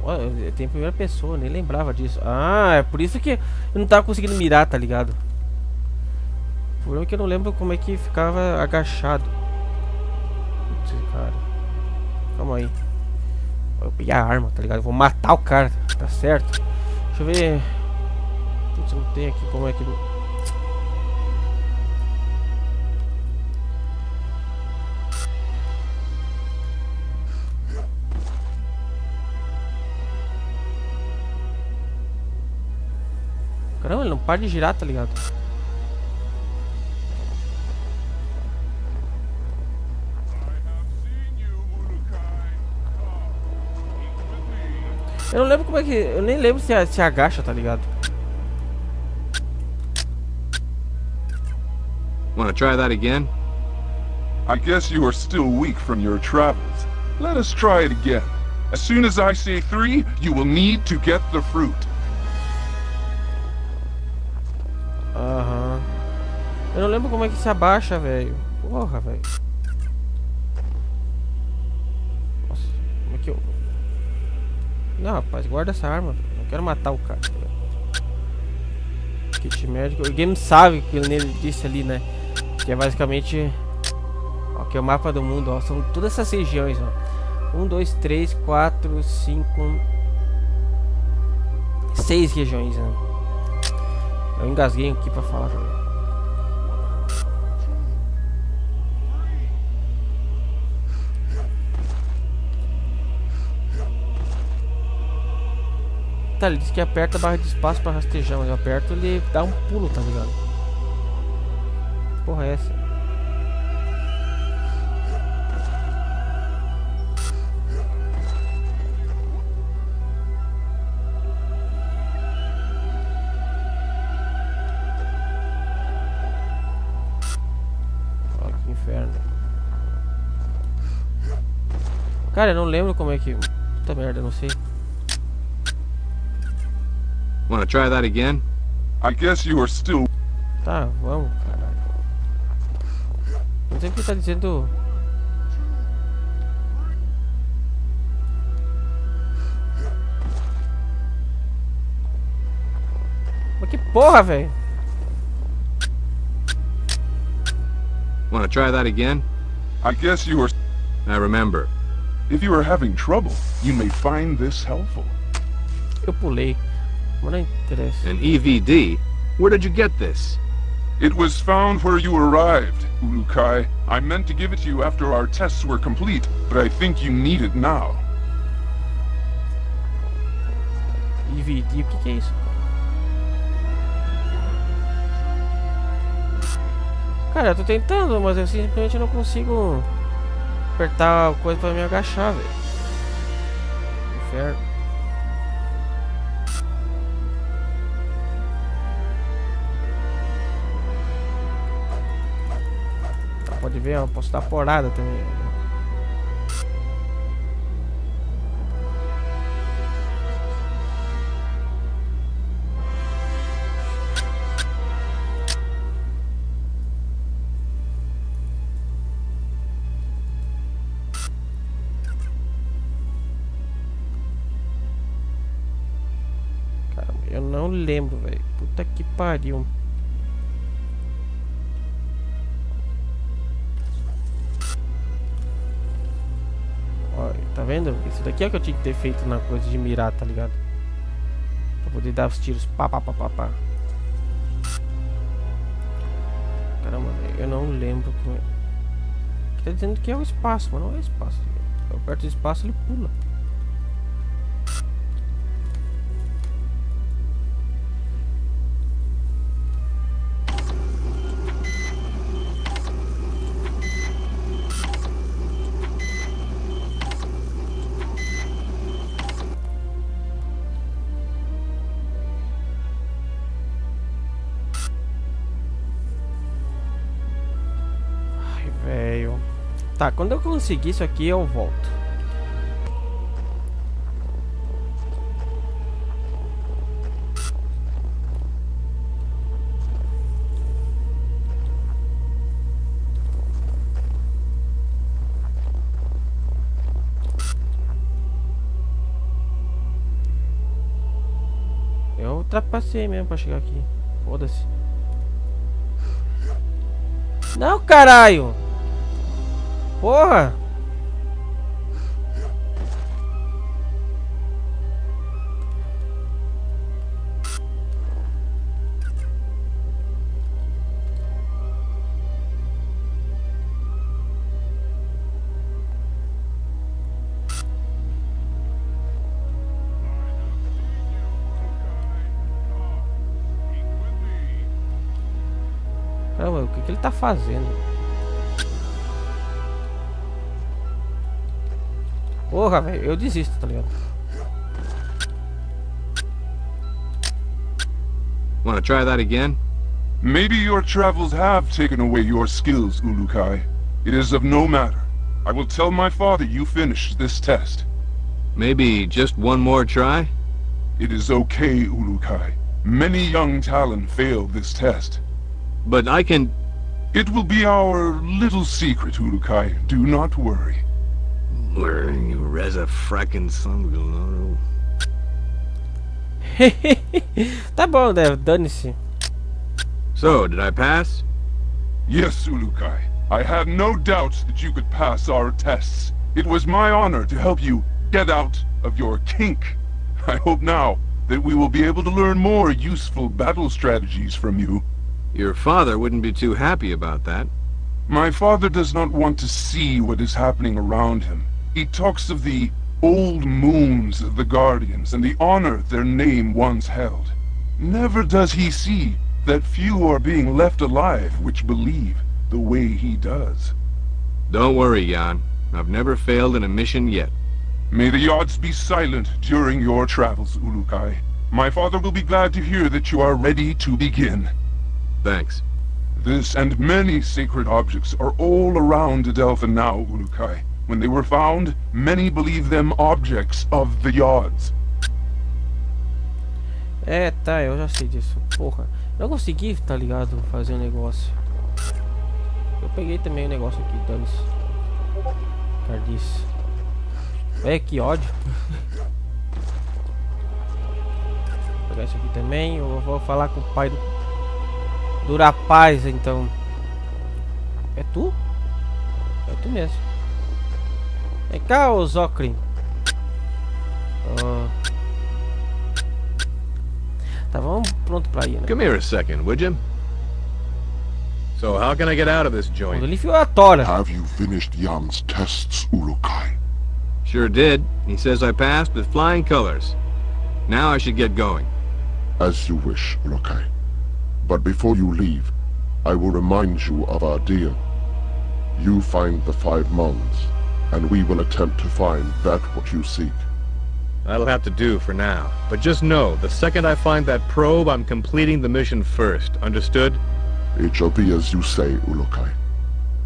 Olha, tem primeira pessoa, nem lembrava disso. Ah, é por isso que eu não tava conseguindo mirar, tá ligado? Por isso que eu não lembro como é que ficava agachado. Putz, cara. Calma aí. Eu peguei a arma, tá ligado? Eu vou matar o cara, tá certo? Deixa eu ver. Putz, não tem aqui como é que. Caramba, ele não para de girar, tá ligado? Eu não lembro como é que... Eu nem lembro se agacha, tá ligado? Wanna try that again? I guess you are still weak from your travels. Let us try it again. As soon as I say 3, you will need to get the fruit. Aham. Eu não lembro como é que se abaixa, velho. Porra, velho. Nossa, como é que eu... Não, rapaz, guarda essa arma. Não quero matar o cara. Kit médico. O game sabe que ele disse ali, né? Que é basicamente... Ó, que é o mapa do mundo, ó. São todas essas regiões, ó. 1, 2, 3, 4, 5... 6 regiões, né? Eu engasguei aqui pra falar também. Tá, ele disse que aperta a barra de espaço pra rastejar, mas eu aperto ele dá um pulo, tá ligado? Porra é essa? Ó, que inferno. Cara, eu não lembro como é que... Puta merda, eu não sei. Wanna try that again? I guess you are still... Tá, vamos, caralho. Não sei porque tá dizendo... Mas que porra, velho? Wanna try that again? I guess you are... I remember. If you are having trouble, you may find this helpful. Eu pulei. Mas não interessa. An EVD? Where did you get this? It was found where you arrived, Urukai. I meant to give it to you after our tests were complete, but I think you need it now. EVD, o que é isso? Cara, eu tô tentando, mas eu simplesmente não consigo apertar a coisa pra me agachar, velho. Inferno. Pode ver, eu posso dar porrada também. Caramba, eu não lembro, velho. Puta que pariu. Tá vendo? Isso daqui é o que eu tinha que ter feito na coisa de mirar, tá ligado? Pra poder dar os tiros. Pá, pá, pá, pá, pá. Caramba, eu não lembro como é. Tá dizendo que é o espaço, mas não é espaço. Eu aperto o espaço e ele pula. Tá, quando eu conseguir isso aqui eu volto. trapacei mesmo pra chegar aqui. Foda-se. Não, caralho! Porra! Caramba, o que ele tá fazendo? Porra, velho, eu desisto, tá ligado? Wanna try that again? Maybe your travels have taken away your skills, Ulukai. It is of no matter. I will tell my father you finished this test. Maybe just one more try? It is okay, Ulukai. Many young Talon fail this test. But I can... It will be our little secret, Ulukai. Do not worry. You reza fracking son. Tá bom, Dev, dane-se. So, did I pass? Yes, Ulukai. I have no doubts that you could pass our tests. It was my honor to help you get out of your kink. I hope now that we will be able to learn more useful battle strategies from you. Your father wouldn't be too happy about that. My father does not want to see what is happening around him. He talks of the old moons of the Guardians and the honor their name once held. Never does he see that few are being left alive which believe the way he does. Don't worry, Jan. I've never failed in a mission yet. May the odds be silent during your travels, Ulukai. My father will be glad to hear that you are ready to begin. Thanks. This and many sacred objects are all around Adelpha now, Ulukai. When they were found, many believe them objects of the Yods. É, tá, eu já sei disso. Porra, eu consegui, tá ligado? Fazer um negócio. Eu peguei também o negócio aqui, dane-se. Cardice. É, que ódio. Vou pegar isso aqui também. Eu vou falar com o pai do rapaz, então. É tu? É tu mesmo. Vem cá, ô Zocrin. Tá, vamos pronto pra ir, né? Come here a second, would you? So, how can I get out of this joint? Quando ele enfiou a tora. Have you finished Jan's tests, Ulukai? Sure did. He says I passed with flying colors. Now I should get going. As you wish, Ulukai. But before you leave, I will remind you of our deal. You find the 5 Mons, and we will attempt to find that what you seek. That'll have to do for now. But just know, the second I find that probe, I'm completing the mission first. Understood? It shall be as you say, Ulukai.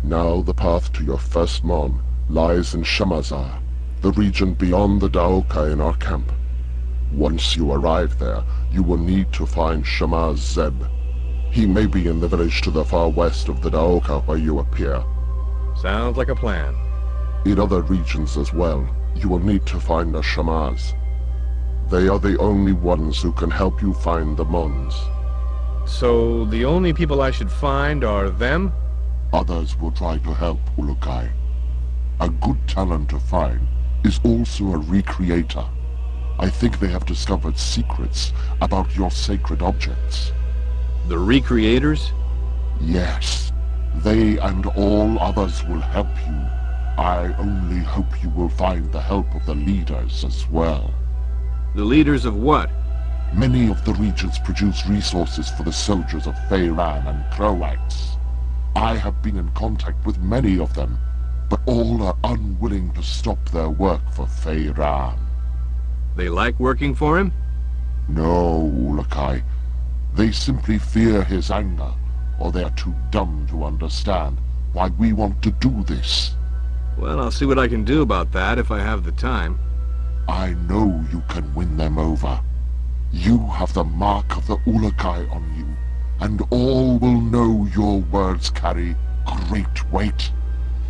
Now the path to your first Mon lies in Shamazar, the region beyond the Daoka in our camp. Once you arrive there, you will need to find Shamaz Zeb. He may be in the village to the far west of the Daoka where you appear. Sounds like a plan. In other regions as well, you will need to find the Shamaz. They are the only ones who can help you find the Mons. So, the only people I should find are them? Others will try to help, Ulukai. A good talent to find is also a recreator. I think they have discovered secrets about your sacred objects. The recreators? Yes. They and all others will help you. I only hope you will find the help of the leaders as well. The leaders of what? Many of the regions produce resources for the soldiers of Feyran and Croax. I have been in contact with many of them, but all are unwilling to stop their work for Feyran. They like working for him? No, Ulukai. They simply fear his anger, or they are too dumb to understand why we want to do this. Well, I'll see what I can do about that if I have the time. I know you can win them over. You have the mark of the Ulukai on you, and all will know your words carry great weight.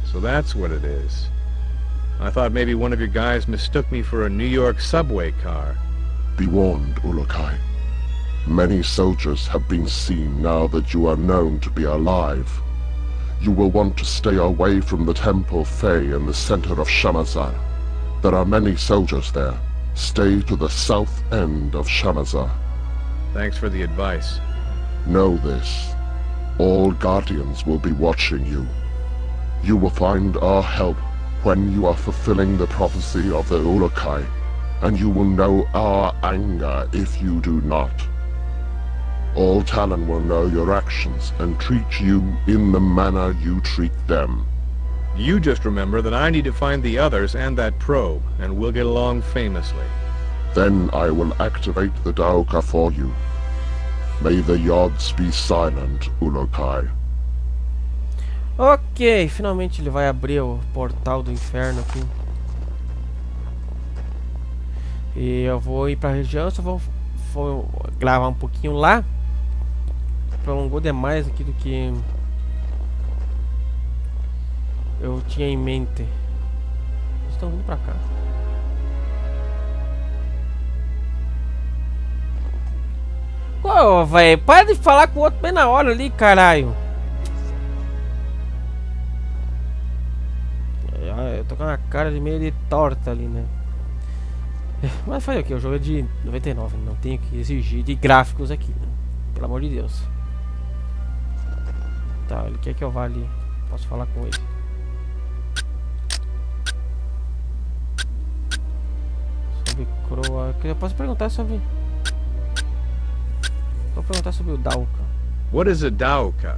So that's what it is. I thought maybe one of your guys mistook me for a New York subway car. Be warned, Ulukai. Many soldiers have been seen now that you are known to be alive. You will want to stay away from the Temple Fey in the center of Shamazar. There are many soldiers there. Stay to the south end of Shamazar. Thanks for the advice. Know this. All Guardians will be watching you. You will find our help when you are fulfilling the prophecy of the Urukai, and you will know our anger if you do not. All Talon will know your actions and treat you in the manner you treat them. You just remember that I need to find the others and that probe, and we'll get along famously. Then I will activate the Daoka for you. May the Yods be silent, Urukai. Ok, finalmente ele vai abrir o portal do inferno aqui. E eu vou ir pra região, só vou gravar um pouquinho lá. Prolongou demais aqui do que eu tinha em mente. Eles estão vindo pra cá. Ô, velho, para de falar com o outro bem na hora ali, caralho. Eu tô com uma cara de meio de torta ali, né? Mas faz o que? O jogo é de 99, não tenho que exigir de gráficos aqui, né? Pelo amor de Deus. Tá, ele quer que eu vá ali. Posso falar com ele. Sobre Croa. Eu posso perguntar sobre... Vou perguntar sobre o Daoka. What is a Daoka?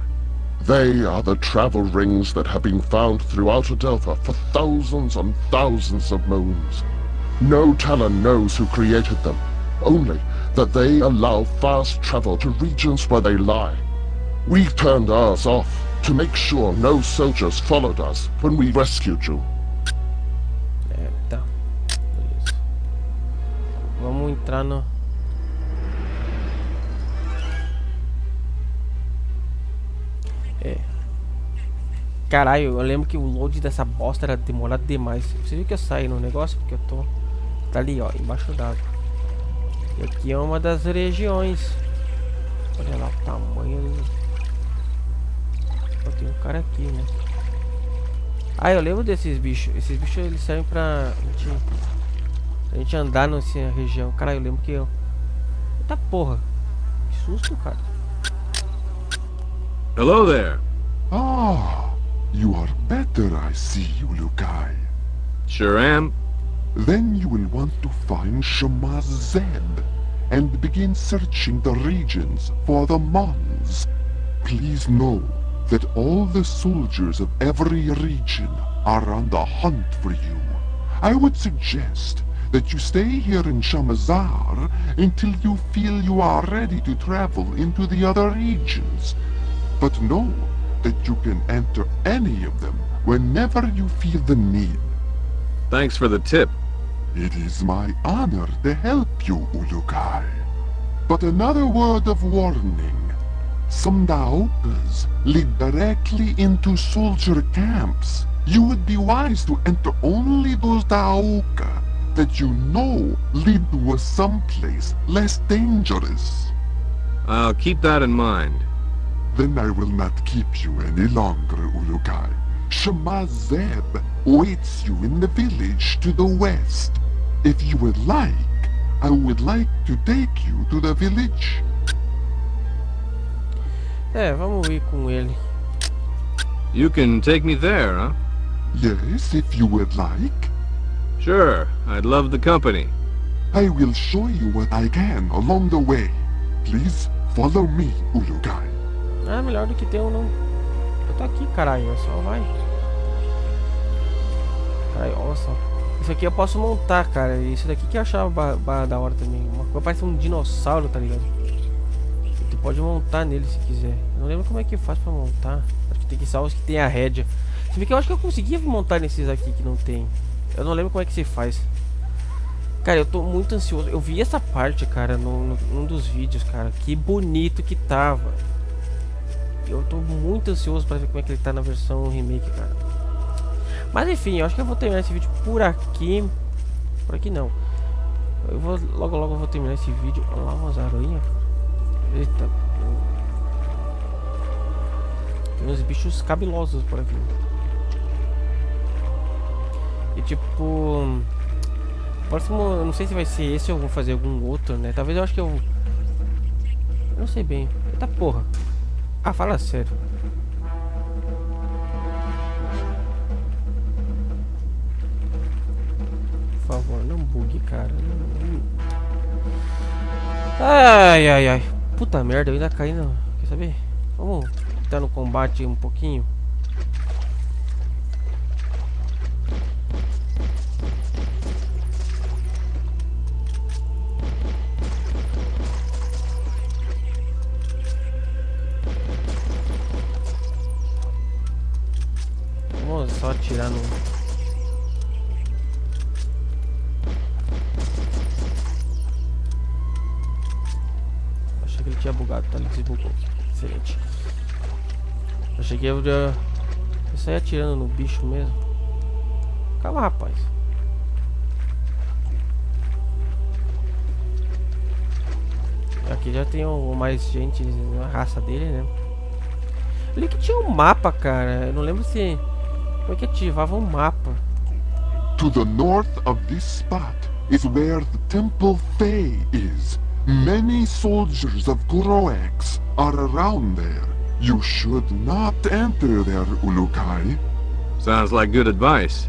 They are the travel rings that have been found throughout Adelpha for thousands and thousands of moons. No Talon knows who created them, only that they allow fast travel to regions where they lie. We turned ours off to make sure no soldiers followed us when we rescued you. Tá. Beleza. Vamos entrar no... Caralho, eu lembro que o load dessa bosta era demorado demais. Você viu que eu saí no negócio? Porque eu tô... Tá ali, ó, embaixo d'água. E aqui é uma das regiões. Olha lá o tamanho. Ó, tem um cara aqui, né? Ah, eu lembro desses bichos. Esses bichos, eles servem pra a gente andar nessa região. Caralho, eu lembro que eu... Eita porra. Que susto, cara. Hello there. Ah, you are better, I see, Urukai. Sure am. Then you will want to find Shamaz Zeb and begin searching the regions for the Mons. Please know that all the soldiers of every region are on the hunt for you. I would suggest that you stay here in Shamazar until you feel you are ready to travel into the other regions. But know that you can enter any of them whenever you feel the need. Thanks for the tip. It is my honor to help you, Urukai. But another word of warning. Some Daokas lead directly into soldier camps. You would be wise to enter only those Daoka that you know lead to someplace less dangerous. I'll keep that in mind. Then I will not keep you any longer, Urukai. Shamaz Zeb waits you in the village to the west. If you would like, I would like to take you to the village. Vamos ir com ele. You can take me there, huh? Yes, if you would like. Sure, I'd love the company. I will show you what I can along the way. Please follow me, Urukai. Ah, melhor do que ter um não. Eu tô aqui, caralho, só vai. Caralho, olha só. Isso aqui eu posso montar, cara. Isso daqui que eu achava da hora também. Uma coisa parece um dinossauro, tá ligado? E tu pode montar nele se quiser. Eu não lembro como é que faz pra montar. Acho que tem que salvar os que tem a rédea. Se bem que eu acho que eu conseguia montar nesses aqui que não tem. Eu não lembro como é que se faz. Cara, eu tô muito ansioso. Eu vi essa parte, cara, num dos vídeos, cara. Que bonito que tava. Eu tô muito ansioso pra ver como é que ele tá na versão remake, cara. Mas enfim, eu acho que eu vou terminar esse vídeo por aqui. Por aqui não. Eu vou logo eu vou terminar esse vídeo. Olha lá umas aranhas, cara. Eita. Tem uns bichos cabulosos por aqui. E tipo... próximo, eu não sei se vai ser esse ou vou fazer algum outro, né? Talvez eu acho que eu não sei bem. Eita porra. Ah, fala sério. Por favor, não bugue, cara. Ai, ai, ai. Puta merda, eu ainda caí no... Quer saber? Vamos estar no combate um pouquinho. Vamos só atirar no... Achei que ele tinha bugado, tá? Ele desbugou. Excelente. Achei que eu sair atirando no bicho mesmo. Calma, rapaz. Aqui já tem mais gente na raça dele, né? Ali que tinha um mapa, cara. Eu não lembro se... Como é que ativava um mapa? To the north of this spot is where the Temple Fey is. Many soldiers of Kroax are around there. You should not enter there, Ulukai. Sounds like good advice.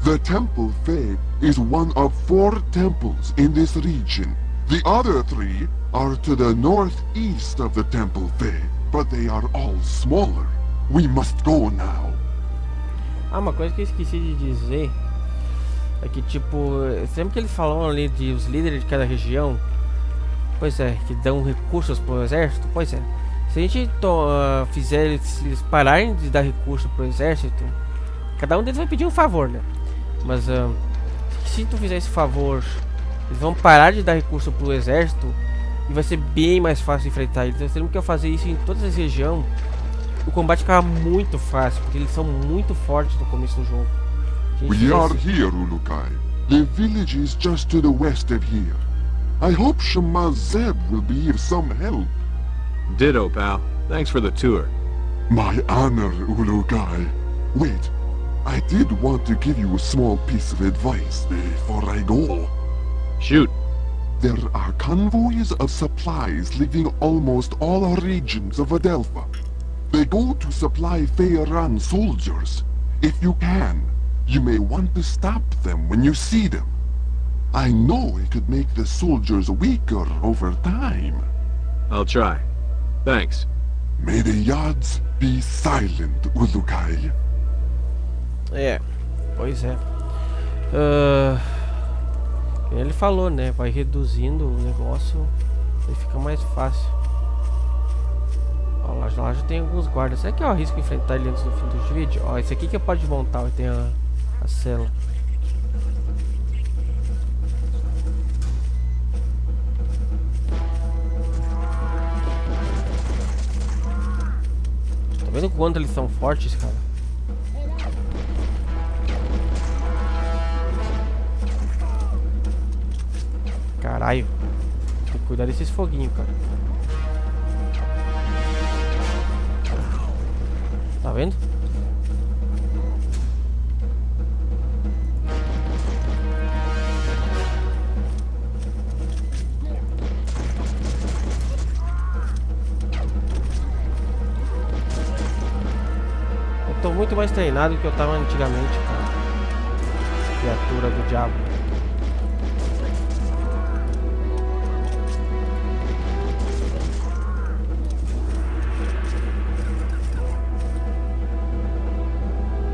The Temple Fey is one of 4 temples in this region. The other 3 are to the northeast of the Temple Fey, but they are all smaller. We must go now. Ah, uma coisa que eu esqueci de dizer é que, tipo, sempre que eles falam ali de os líderes de cada região, pois é, que dão recursos pro exército, pois é. Se a gente fizer eles pararem de dar recurso pro exército, cada um deles vai pedir um favor, né? Mas se tu fizer esse favor, eles vão parar de dar recurso pro exército e vai ser bem mais fácil de enfrentar eles. Então, temos que fazer isso em todas as regiões. O combate ficava muito fácil, porque eles são muito fortes no começo do jogo. We are here, Ulukai. The village is just to the west of here. I hope Shema Zeb will be of some help. Ditto, pal. Thanks for the tour. My honor, Ulukai. Wait, I did want to give you a small piece of advice before I go. Shoot. There are convoys of supplies leaving almost all regions of Adelpha. They go to supply Feyran soldiers. If you can, you may want to stop them when you see them. I know it could make the soldiers weaker over time. I'll try. Thanks. May the Yads be silent, Ulukai. É, pois é. Ele falou, né? Vai reduzindo o negócio e fica mais fácil. Ó, lá já tem alguns guardas. Será que eu arrisco enfrentar ele antes do fim do vídeo? Ó, esse aqui que pode montar, tem a cela. Tá vendo quanto eles são fortes, cara? Caralho. Tem que cuidar desses foguinhos, cara. Tá vendo? Eu tô muito mais treinado do que eu tava antigamente, cara. Criatura do diabo.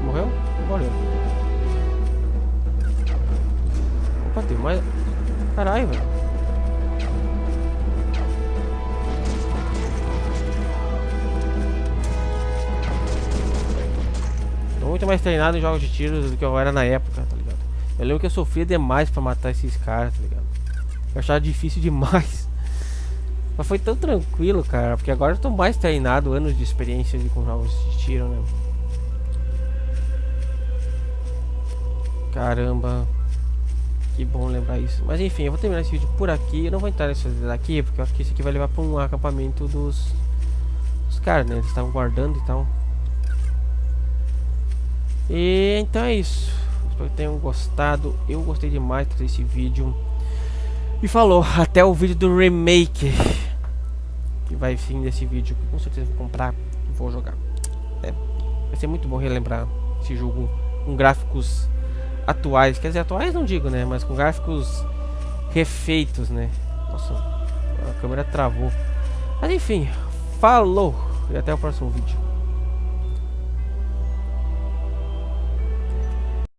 Morreu? Morreu. Opa, tem mais... Caralho, velho. Tô muito mais treinado em jogos de tiro do que eu era na época, tá ligado? Eu lembro que eu sofria demais pra matar esses caras, tá ligado? Eu achava difícil demais. Mas foi tão tranquilo, cara, porque agora eu tô mais treinado, anos de experiência com jogos de tiro, né? Caramba. Que bom lembrar isso. Mas enfim, eu vou terminar esse vídeo por aqui. Eu não vou entrar nesse daqui, porque eu acho que esse aqui vai levar para um acampamento dos caras, né? Eles estavam guardando e tal. E então é isso. Espero que tenham gostado. Eu gostei demais de fazer esse vídeo. E falou, até o vídeo do remake, que vai vir desse vídeo, que com certeza vou comprar e vou jogar. Vai ser muito bom relembrar esse jogo com gráficos atuais, quer dizer, atuais não digo, né, mas com gráficos refeitos, né. Nossa, a câmera travou. Mas enfim, falou e até o próximo vídeo.